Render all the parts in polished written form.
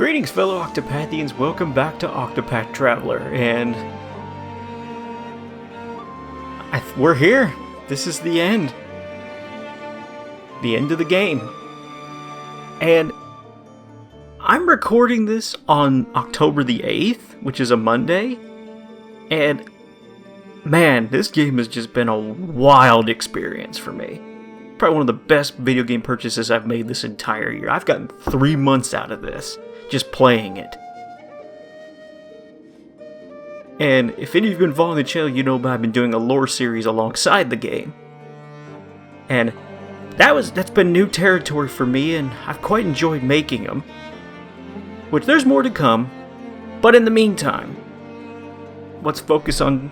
Greetings, fellow Octopathians. Welcome back to Octopath Traveler, and we're here. This is the end. The end of the game. And I'm recording this on October the 8th, which is a Monday. And man, this game has just been a wild experience for me. Probably one of the best video game purchases I've made this entire year. I've gotten 3 months out of this, just playing it. And if any of you have been following the channel, you know I've been doing a lore series alongside the game. And that's been new territory for me, and I've quite enjoyed making them. Which there's more to come, but in the meantime, let's focus on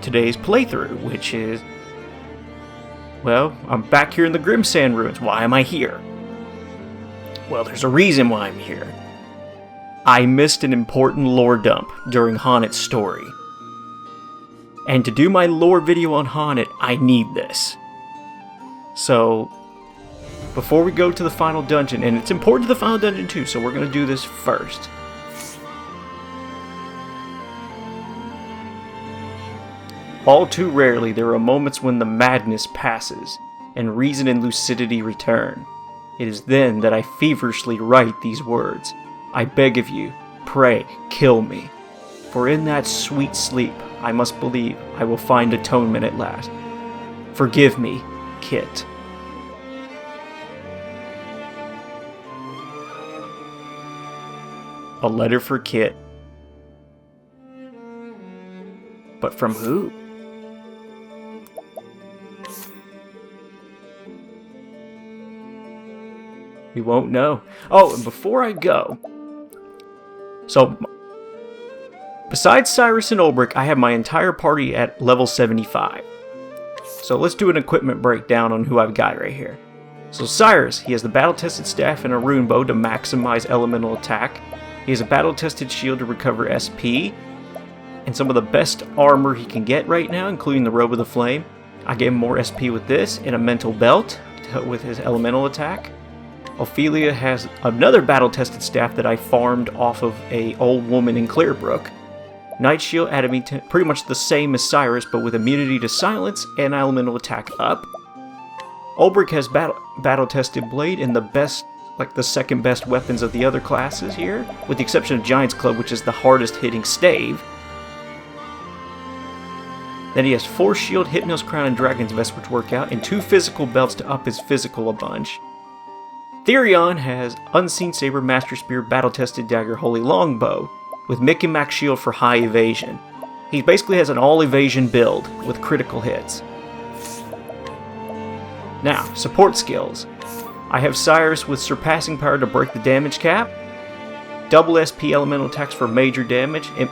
today's playthrough, which is, well, I'm back here in the Grimsand Ruins. Why am I here? Well, there's a reason why I'm here. I missed an important lore dump during Honnet's story. And to do my lore video on Honnet, I need this. So, before we go to the final dungeon, and it's important to the final dungeon too, so we're going to do this first. All too rarely, there are moments when the madness passes, and reason and lucidity return. It is then that I feverishly write these words. I beg of you, pray, kill me. For in that sweet sleep, I must believe I will find atonement at last. Forgive me, Kit. A letter for Kit. But from who? We won't know. Oh, and before I go, so besides Cyrus and Ulbrich, I have my entire party at level 75. So let's do an equipment breakdown on who I've got right here. So Cyrus, he has the battle-tested staff and a rune bow to maximize elemental attack. He has a battle-tested shield to recover SP, and some of the best armor he can get right now, including the Robe of the Flame. I gave him more SP with this, and a mental belt to help with his elemental attack. Ophelia has another battle-tested staff that I farmed off of a old woman in Clearbrook. Night Shield added me to pretty much the same as Cyrus, but with immunity to silence and elemental attack up. Ulbrich has battle-tested blade and the best, like the second best weapons of the other classes here, with the exception of Giant's Club, which is the hardest hitting stave. Then he has Force Shield, Hypnos Crown, and Dragon's Vest, which work out, and 2 physical belts to up his physical a bunch. Therion has Unseen Saber, Master Spear, Battle-Tested Dagger, Holy Longbow, with Mick and Max Shield for high evasion. He basically has an all-evasion build with critical hits. Now, support skills. I have Cyrus with Surpassing Power to break the damage cap, double SP elemental attacks for major damage, and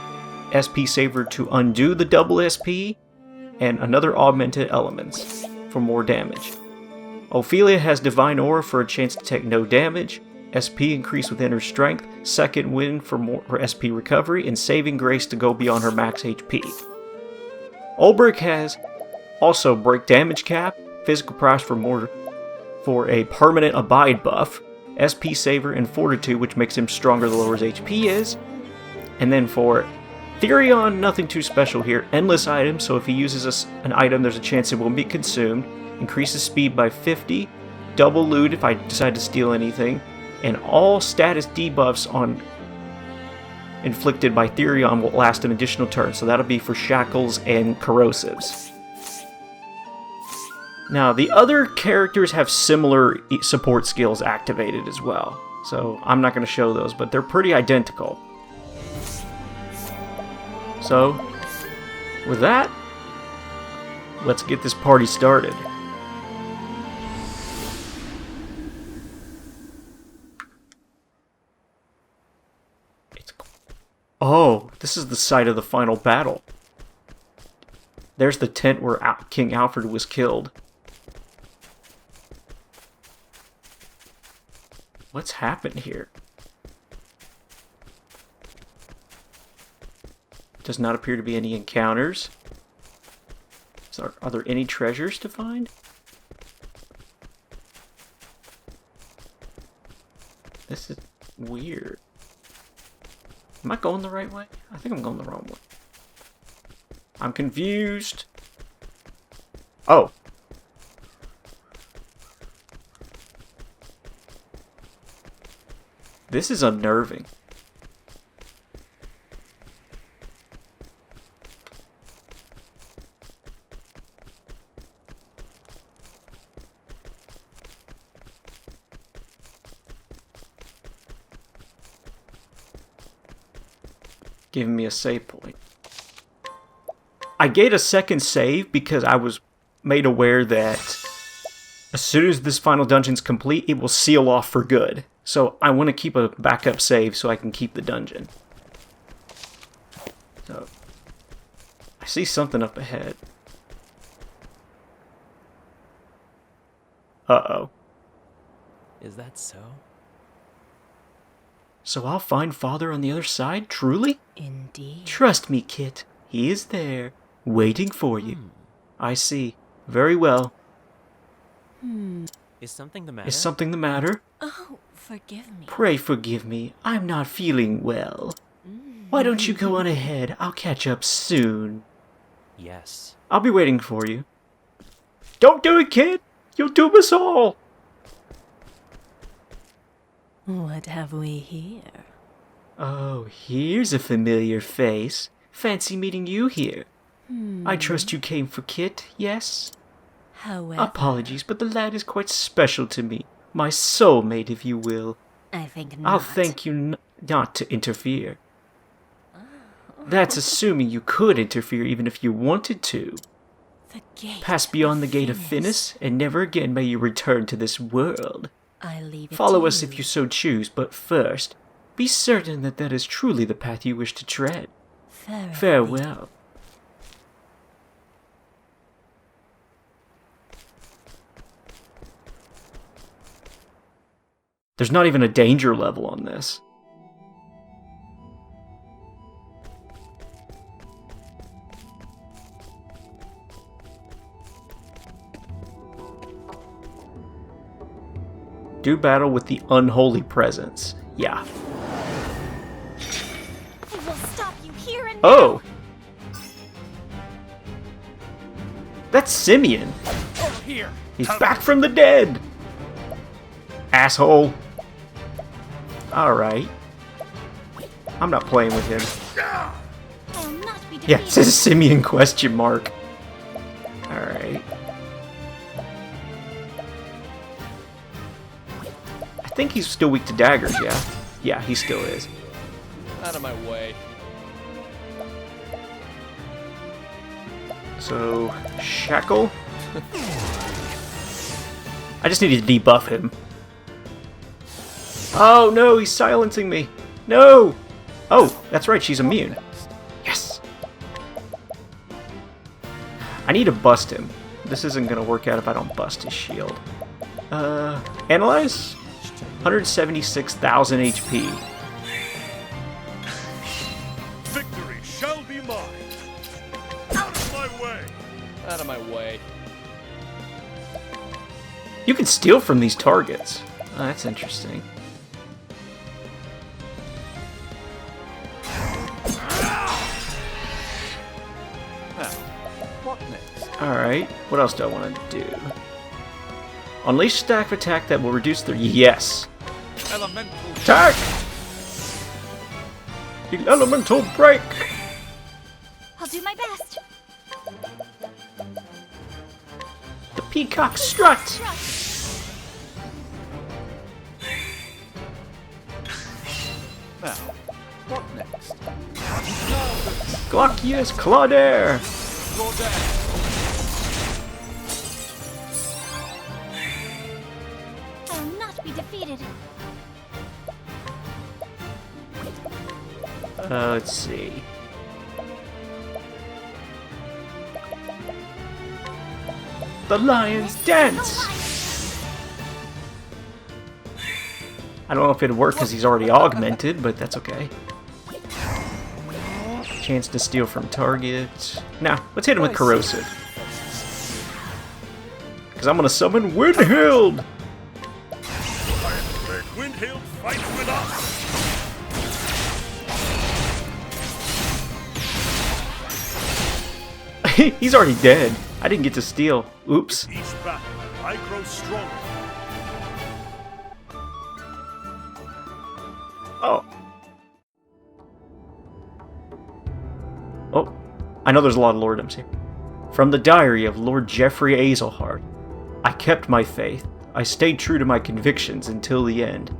SP Saver to undo the double SP, and another augmented elements for more damage. Ophelia has Divine Aura for a chance to take no damage, SP increase with inner strength, second wind for more SP recovery, and saving grace to go beyond her max HP. Ulbrich has also break damage cap, physical prowess for a permanent abide buff, SP saver and fortitude, which makes him stronger the lower his HP is. And then for Therion, nothing too special here. Endless items, so if he uses an item, there's a chance it won't be consumed. Increases speed by 50, double loot if I decide to steal anything, and all status debuffs inflicted by Therion will last an additional turn, so that'll be for shackles and corrosives. Now, the other characters have similar support skills activated as well, so I'm not going to show those, but they're pretty identical. So, with that, let's get this party started. Oh, this is the site of the final battle. There's the tent where King Alfred was killed. What's happened here? Does not appear to be any encounters. Are there any treasures to find? weird. Am I going the right way? I think I'm going the wrong way. I'm confused. Oh. This is unnerving. Giving me a save point. I get a second save because I was made aware that as soon as this final dungeon's complete, it will seal off for good. So I want to keep a backup save so I can keep the dungeon. So I see something up ahead. Uh-oh. Is that so? So I'll find Father on the other side, truly? Indeed. Trust me, Kit. He is there, waiting for you. I see. Very well. Is something the matter? Is something the matter? Oh, forgive me. Pray forgive me. I'm not feeling well. Why don't you go on ahead? I'll catch up soon. Yes. I'll be waiting for you. Don't do it, Kit! You'll doom us all! What have we here? Oh, here's a familiar face. Fancy meeting you here. I trust you came for Kit, yes? However, Apologies, but the lad is quite special to me. My soulmate, if you will. I think not. I'll thank you not to interfere. That's assuming you could interfere even if you wanted to. The gate Pass beyond the Gate of Finis, and never again may you return to this world. I leave it Follow to us if you so choose, but first, be certain that that is truly the path you wish to tread. Farewell. There's not even a danger level on this. Do battle with the unholy presence. Yeah. I will stop you here and Oh! That's Simeon. Over here. He's back from the dead. Asshole. Alright. I'm not playing with him. I will not be Yeah, it says Simeon question mark. Alright. I think he's still weak to daggers, yeah? Yeah, he still is. Out of my way. So, Shackle? I just need to debuff him. Oh no, he's silencing me! No! Oh, that's right, she's immune. Yes! I need to bust him. This isn't gonna work out if I don't bust his shield. Analyze? 176,000 HP. Victory shall be mine. Out of my way. Out of my way. You can steal from these targets. Oh, that's interesting. What next? Alright, what else do I want to do? Unleash stack attack that will reduce their... Yes! Elemental Attack! The elemental break! I'll do my best. The peacock strut! now. What next? Glaucius Claudaire! Go down. I will not be defeated. Let's see. The Lion's Dance! I don't know if it'd work because he's already augmented, but that's okay. Chance to steal from target. Now, let's hit him with Corrosive. Because I'm going to summon Windhild! Let Windhill fight with us! He's already dead. I didn't get to steal. Oops. Each battle, I grow stronger. Oh. Oh. I know there's a lot of lordoms here. From the diary of Lord Geoffrey Azelhard. I kept my faith. I stayed true to my convictions until the end.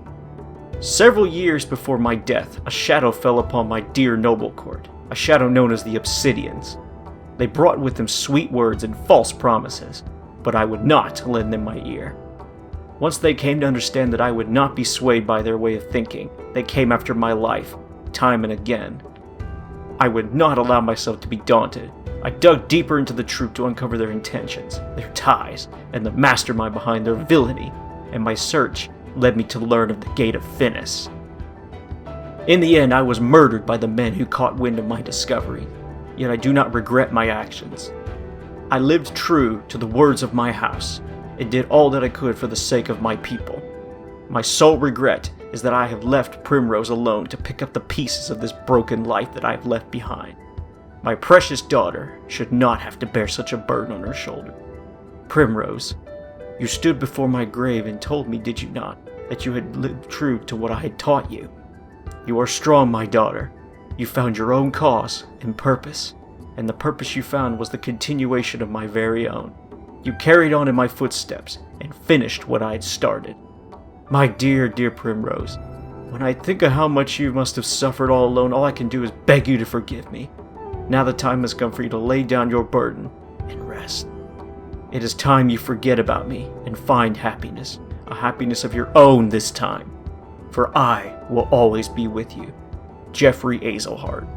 Several years before my death, a shadow fell upon my dear noble court, a shadow known as the Obsidians. They brought with them sweet words and false promises, but I would not lend them my ear. Once they came to understand that I would not be swayed by their way of thinking, they came after my life, time and again. I would not allow myself to be daunted. I dug deeper into the truth to uncover their intentions, their ties, and the mastermind behind their villainy, and my search led me to learn of the Gate of Finis. In the end, I was murdered by the men who caught wind of my discovery, yet I do not regret my actions. I lived true to the words of my house, and did all that I could for the sake of my people. My sole regret is that I have left Primrose alone to pick up the pieces of this broken life that I have left behind. My precious daughter should not have to bear such a burden on her shoulder. Primrose, you stood before my grave and told me, did you not, that you had lived true to what I had taught you? You are strong, my daughter. You found your own cause and purpose, and the purpose you found was the continuation of my very own. You carried on in my footsteps and finished what I had started. My dear, dear Primrose, when I think of how much you must have suffered all alone, all I can do is beg you to forgive me. Now the time has come for you to lay down your burden and rest. It is time you forget about me and find happiness, a happiness of your own this time. For I will always be with you. Geoffrey Azelhard.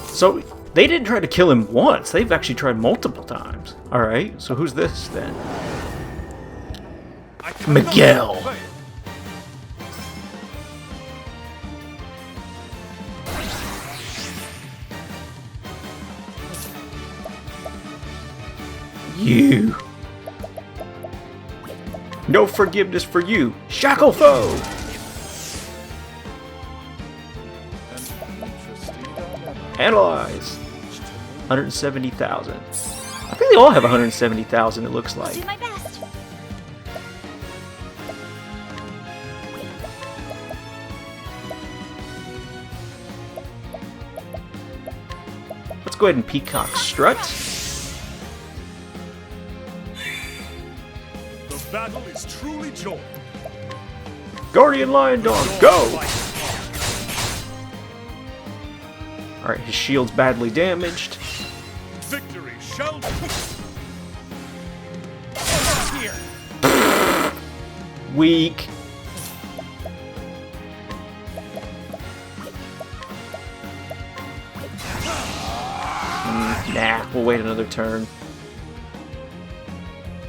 So, they didn't try to kill him once, they've actually tried multiple times. Alright, so who's this then? Miguel! You! No forgiveness for you, shackle foe! Analyze! 170,000. I think they all have 170,000, it looks I'll like. do my best. Let's go ahead and peacock strut. The battle is truly joy. Guardian Lion Dog, go! Alright, his shield's badly damaged. Victory shall be here. Weak. Nah, we'll wait another turn.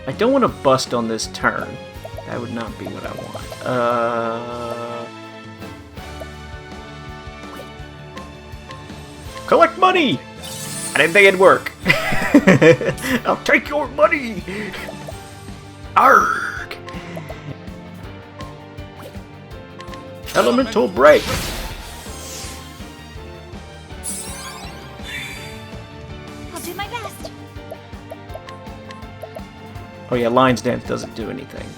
I don't want to bust on this turn. That would not be what I want. Collect money! I didn't think it'd work. I'll take your money! Arrgh! Elemental break! I'll do my best. Oh yeah, Lion's Dance doesn't do anything.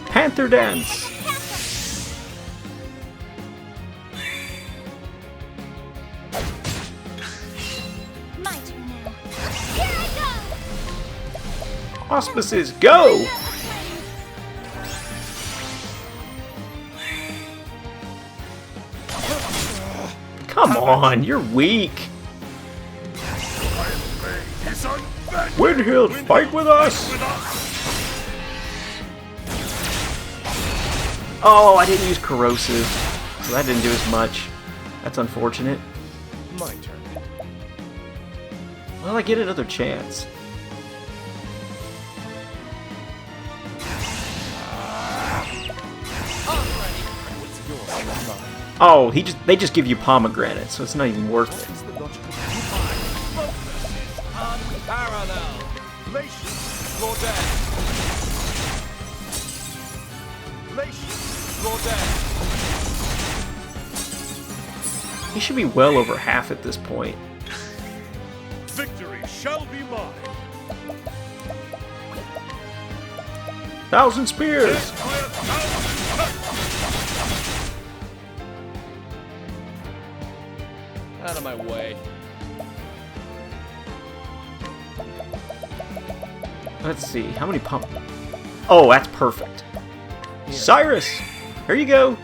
Panther Dance! My turn now. Here I go! Auspices, go! Come on, you're weak. Windhill, fight with us! Oh, I didn't use corrosive, so that didn't do as much. That's unfortunate. My turn. Well, I get another chance. What's yours is mine. Oh, they just give you pomegranates, so it's not even worth it. Unparalleled. Glacius. Gordon. Glacius. Gordon. He should be well over half at this point. Victory shall be mine. 1,000 spears! Out of my way. Let's see, how many pump? Oh, that's perfect. Cyrus! Here you go!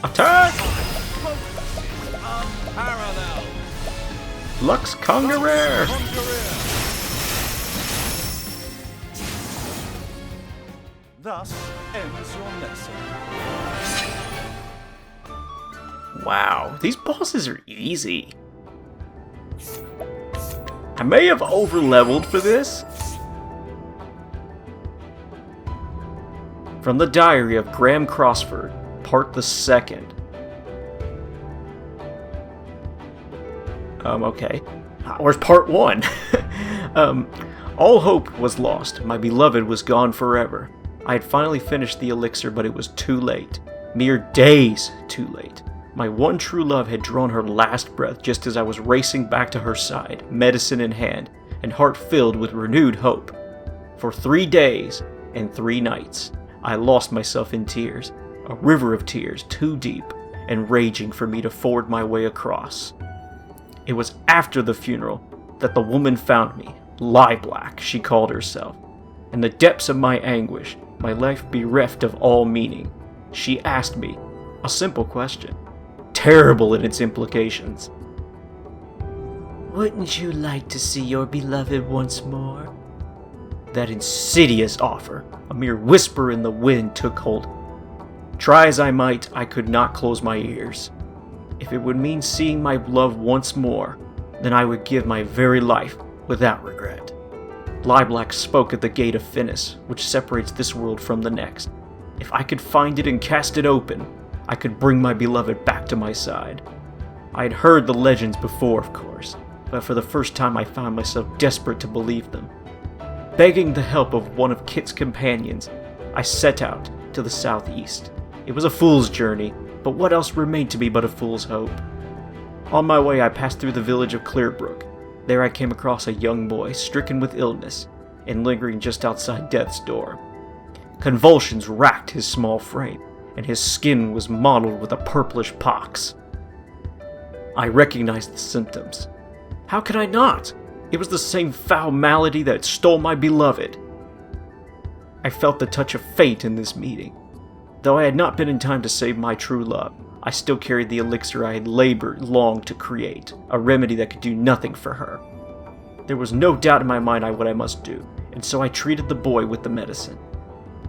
Attack! Unparalleled. Lux Conqueror! Thus ends your lesson. Wow, these bosses are easy. I may have over-leveled for this. From the Diary of Graham Crossford, Part the Second. Okay. Where's Part 1? All hope was lost. My beloved was gone forever. I had finally finished the elixir, but it was too late. Mere days too late. My one true love had drawn her last breath just as I was racing back to her side, medicine in hand, and heart filled with renewed hope. For 3 days and 3 nights, I lost myself in tears, a river of tears too deep and raging for me to ford my way across. It was after the funeral that the woman found me, Lyblac, she called herself. In the depths of my anguish, my life bereft of all meaning, she asked me a simple question, terrible in its implications. Wouldn't you like to see your beloved once more? That insidious offer, a mere whisper in the wind, took hold. Try as I might, I could not close my ears. If it would mean seeing my love once more, then I would give my very life without regret. Lyblac spoke at the Gate of Finis, which separates this world from the next. If I could find it and cast it open, I could bring my beloved back to my side. I had heard the legends before, of course, but for the first time I found myself desperate to believe them. Begging the help of one of Kit's companions, I set out to the southeast. It was a fool's journey, but what else remained to me but a fool's hope? On my way, I passed through the village of Clearbrook. There I came across a young boy, stricken with illness, and lingering just outside death's door. Convulsions racked his small frame, and his skin was mottled with a purplish pox. I recognized the symptoms. How could I not? It was the same foul malady that stole my beloved. I felt the touch of fate in this meeting. Though I had not been in time to save my true love, I still carried the elixir I had labored long to create, a remedy that could do nothing for her. There was no doubt in my mind what I must do, and so I treated the boy with the medicine.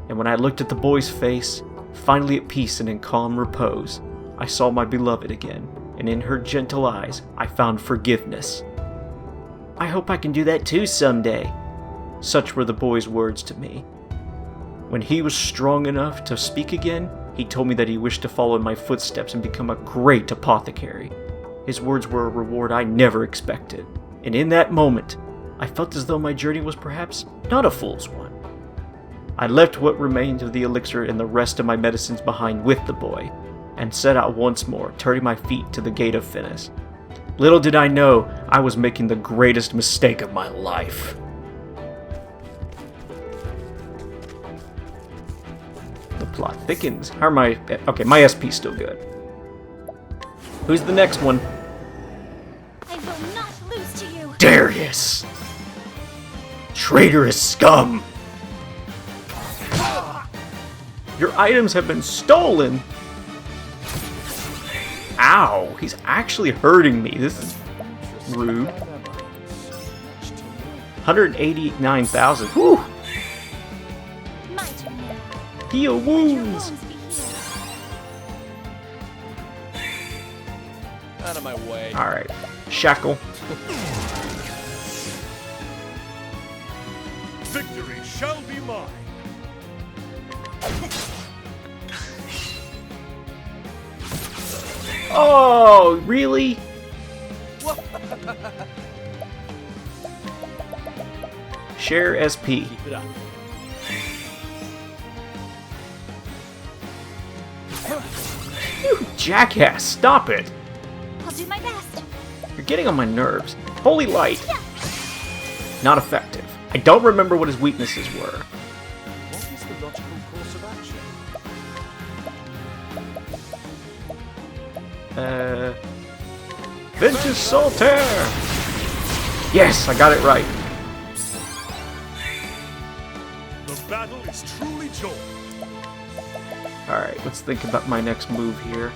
And when I looked at the boy's face, finally at peace and in calm repose, I saw my beloved again, and in her gentle eyes I found forgiveness. I hope I can do that too someday. Such were the boy's words to me. When he was strong enough to speak again, he told me that he wished to follow in my footsteps and become a great apothecary. His words were a reward I never expected, and in that moment, I felt as though my journey was perhaps not a fool's one. I left what remained of the elixir and the rest of my medicines behind with the boy, and set out once more, turning my feet to the Gate of Finis. Little did I know I was making the greatest mistake of my life. The plot thickens. How am I? Okay, my SP's still good. Who's the next one? I will not lose to you. Darius! Traitorous scum! Your items have been stolen! Ow! He's actually hurting me. This is rude. 189,000. Whew! My turn now. Heal Let your wounds! wounds be healed. Out of my way. Alright. Shackle. Victory shall be mine. Oh, really? Share SP. Keep it up. You jackass, stop it! I'll do my best. You're getting on my nerves. Holy light. Not effective. I don't remember what his weaknesses were. What is the logical course of action? Ventus Solitaire! Yes, I got it right. The battle is truly joined. Alright, let's think about my next move here.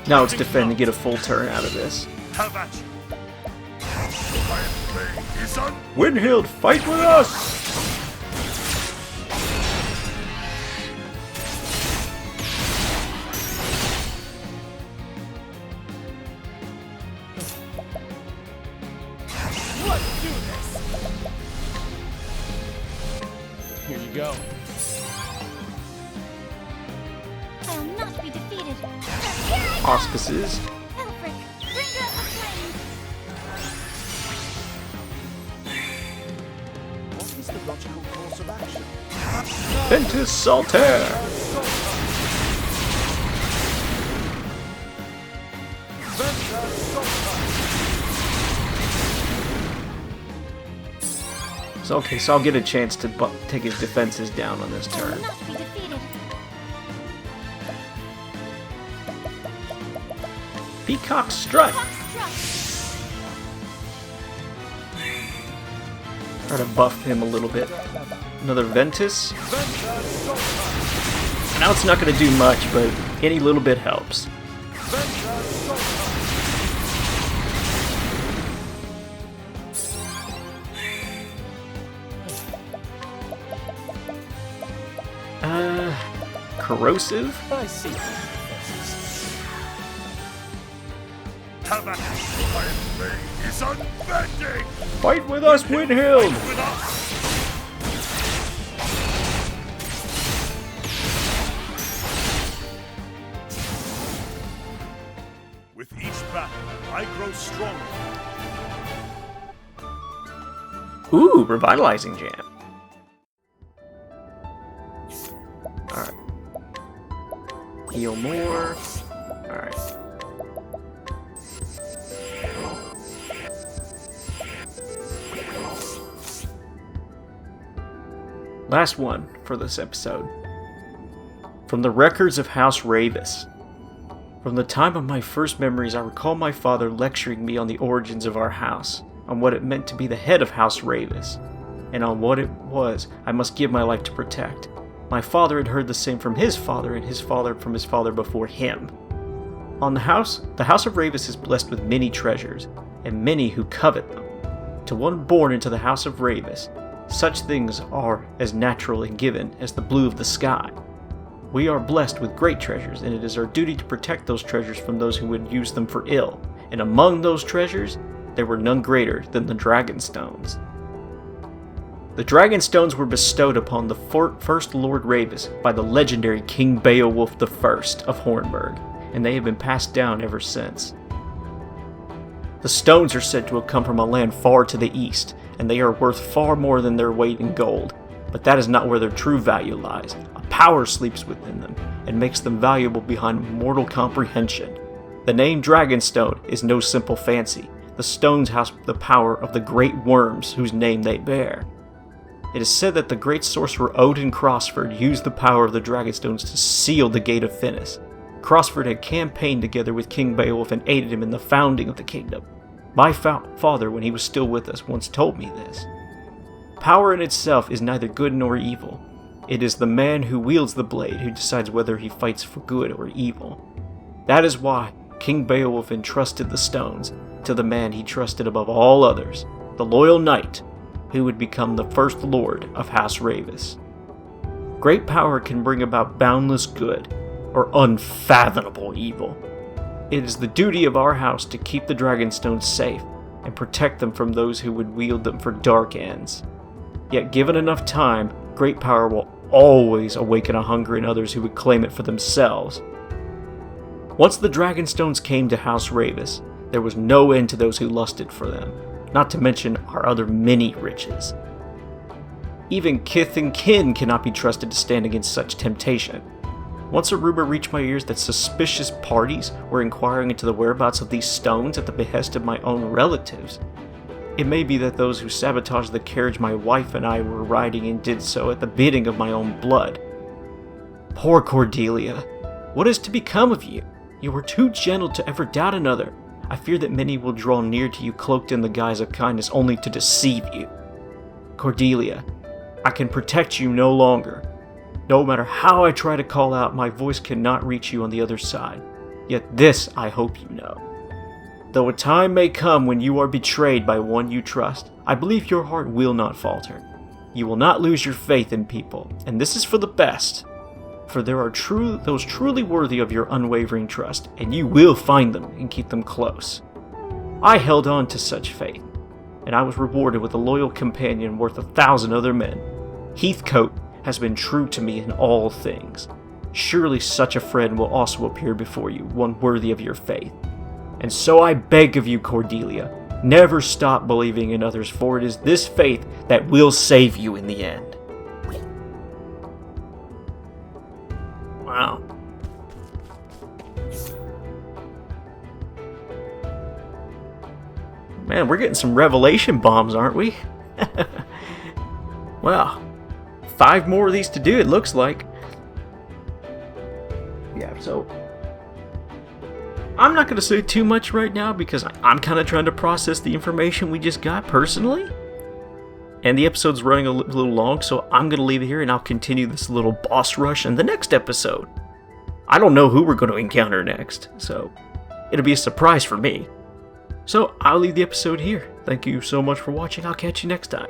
Now it's defend to get a full turn out of this. Have at you. My blade is un- Windhild, fight with us! Let's do this. Here you go. I'll not be defeated. Auspices. Elfric, bringer of flame. What is the logical course of action? Ventus Solitaire! So, okay, so I'll get a chance to take his defenses down on this I will turn. not be defeated. Peacock Strut! Foxtrot. Try to buff him a little bit. Another Ventus. Now it's not going to do much, but any little bit helps. Corrosive? I see. Have at you. My blade is unbending. Fight with us, Windhild! With us. With each battle, I grow stronger. Ooh, Revitalizing Jam. Alright. Heal more. Alright. Last one for this episode. From the records of House Ravis. From the time of my first memories, I recall my father lecturing me on the origins of our house, on what it meant to be the head of House Ravis, and on what it was I must give my life to protect. My father had heard the same from his father, and his father from his father before him. On the House of Ravis is blessed with many treasures, and many who covet them. To one born into the House of Ravis, such things are as natural and given as the blue of the sky. We are blessed with great treasures, and it is our duty to protect those treasures from those who would use them for ill. And among those treasures, there were none greater than the Dragon Stones. The Dragon Stones were bestowed upon the first Lord Ravis by the legendary King Beowulf I of Hornburg, and they have been passed down ever since. The stones are said to have come from a land far to the east, and they are worth far more than their weight in gold. But that is not where their true value lies. A power sleeps within them, and makes them valuable beyond mortal comprehension. The name Dragonstone is no simple fancy. The stones house the power of the great worms whose name they bear. It is said that the great sorcerer Odin Crossford used the power of the Dragonstones to seal the Gate of Finis. Crossford had campaigned together with King Beowulf and aided him in the founding of the kingdom. My father, when he was still with us, once told me this. Power in itself is neither good nor evil. It is the man who wields the blade who decides whether he fights for good or evil. That is why King Beowulf entrusted the stones to the man he trusted above all others, the loyal knight, who would become the first lord of House Ravis. Great power can bring about boundless good, or unfathomable evil. It is the duty of our house to keep the Dragonstones safe, and protect them from those who would wield them for dark ends. Yet given enough time, great power will always awaken a hunger in others who would claim it for themselves. Once the Dragonstones came to House Ravis, there was no end to those who lusted for them, not to mention our other many riches. Even kith and kin cannot be trusted to stand against such temptation. Once a rumor reached my ears that suspicious parties were inquiring into the whereabouts of these stones at the behest of my own relatives. It may be that those who sabotaged the carriage my wife and I were riding in did so at the bidding of my own blood. Poor Cordelia, what is to become of you? You were too gentle to ever doubt another. I fear that many will draw near to you cloaked in the guise of kindness only to deceive you. Cordelia, I can protect you no longer. No matter how I try to call out, my voice cannot reach you on the other side. Yet this I hope you know. Though a time may come when you are betrayed by one you trust, I believe your heart will not falter. You will not lose your faith in people, and this is for the best. For there are those truly worthy of your unwavering trust, and you will find them and keep them close. I held on to such faith, and I was rewarded with a loyal companion worth 1,000 other men. Heathcote has been true to me in all things. Surely such a friend will also appear before you, one worthy of your faith. And so I beg of you, Cordelia, never stop believing in others, for it is this faith that will save you in the end. Wow. Man, we're getting some revelation bombs, aren't we? Well, 5 more of these to do, it looks like. Yeah, so I'm not going to say too much right now because I'm kind of trying to process the information we just got personally. And the episode's running a little long, so I'm going to leave it here and I'll continue this little boss rush in the next episode. I don't know who we're going to encounter next, so it'll be a surprise for me. So I'll leave the episode here. Thank you so much for watching. I'll catch you next time.